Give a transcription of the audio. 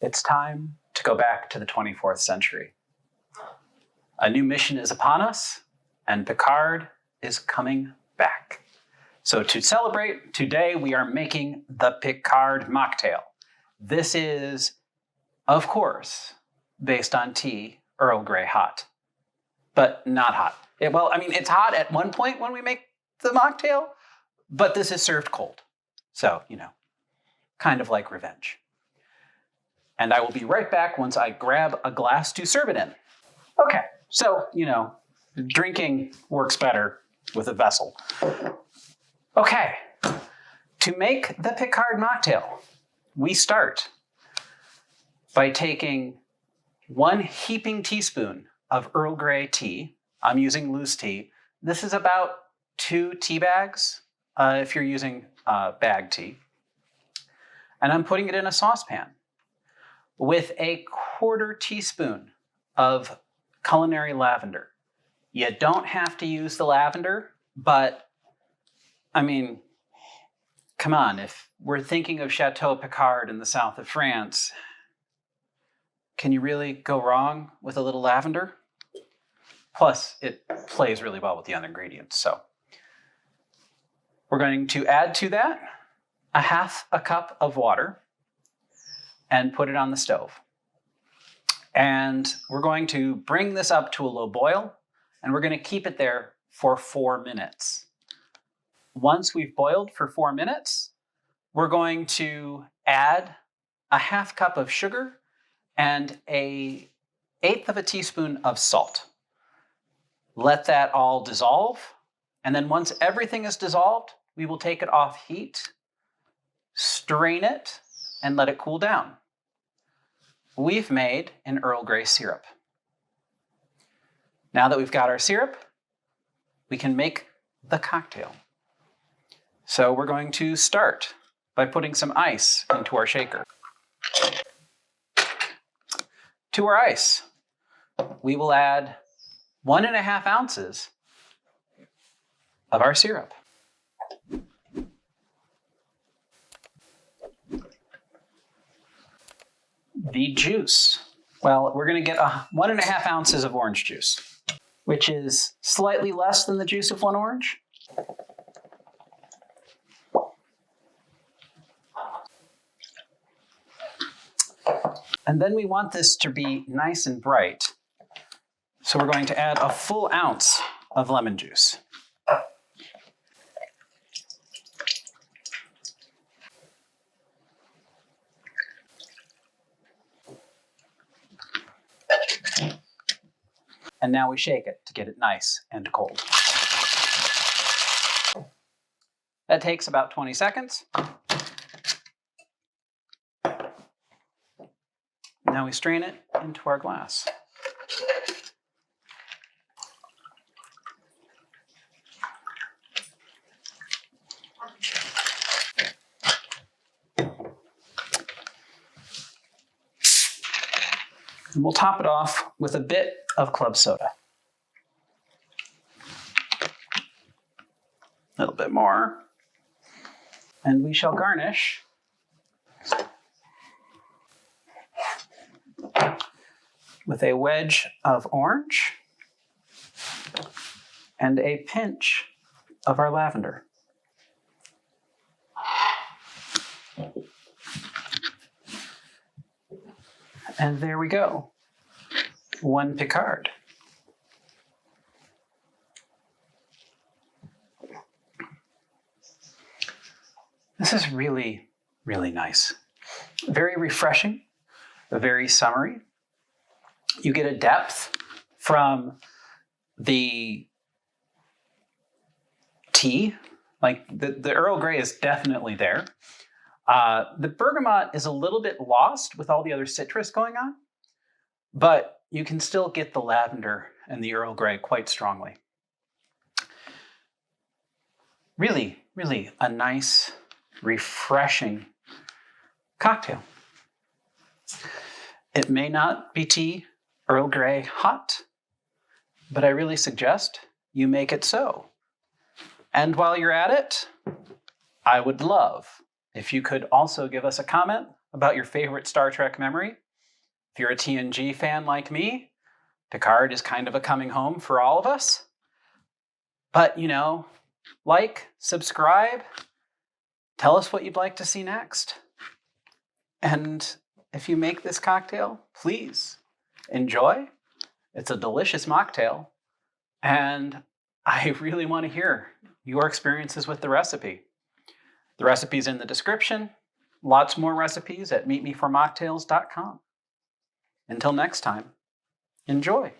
It's time to go back to the 24th century. A new mission is upon us, and Picard is coming back. So to celebrate, today we are making the Picard Mocktail. This is, of course, based on tea, Earl Grey hot, but not hot. It's hot at one point when we make the mocktail, but this is served cold. So, kind of like revenge. And I will be right back once I grab a glass to serve it in. Okay, so, drinking works better with a vessel. Okay, to make the Picard mocktail, we start by taking 1 heaping teaspoon of Earl Grey tea. I'm using loose tea. This is about 2 tea bags if you're using bag tea. And I'm putting it in a saucepan with a 1/4 teaspoon of culinary lavender. You don't have to use the lavender, but come on, if we're thinking of Chateau Picard in the south of France, can you really go wrong with a little lavender? Plus, it plays really well with the other ingredients. So we're going to add to that 1/2 cup of water and put it on the stove. And we're going to bring this up to a low boil, and we're going to keep it there for 4 minutes. Once we've boiled for 4 minutes, we're going to add 1/2 cup of sugar and 1/8 teaspoon of salt. Let that all dissolve. And then once everything is dissolved, we will take it off heat, strain it, and let it cool down. We've made an Earl Grey syrup. Now that we've got our syrup, we can make the cocktail. So we're going to start by putting some ice into our shaker. To our ice, we will add 1.5 ounces of our syrup. The juice. Well, we're going to get 1.5 ounces of orange juice, which is slightly less than the juice of 1 orange. And then we want this to be nice and bright. So we're going to add a full ounce of lemon juice. And now we shake it to get it nice and cold. That takes about 20 seconds. Now we strain it into our glass. And we'll top it off with a bit of club soda. A little bit more. And we shall garnish with a wedge of orange and a pinch of our lavender. And there we go. 1 Picard. This is really, really nice. Very refreshing, very summery. You get a depth from the tea. Like the Earl Grey is definitely there. The bergamot is a little bit lost with all the other citrus going on, but you can still get the lavender and the Earl Grey quite strongly. Really, really a nice, refreshing cocktail. It may not be tea Earl Grey hot, but I really suggest you make it so. And while you're at it, I would love if you could also give us a comment about your favorite Star Trek memory. If you're a TNG fan like me, Picard is kind of a coming home for all of us. But, like, subscribe, tell us what you'd like to see next. And if you make this cocktail, please enjoy. It's a delicious mocktail. And I really want to hear your experiences with the recipe. The recipe's in the description. Lots more recipes at meetmeformocktails.com. Until next time, enjoy.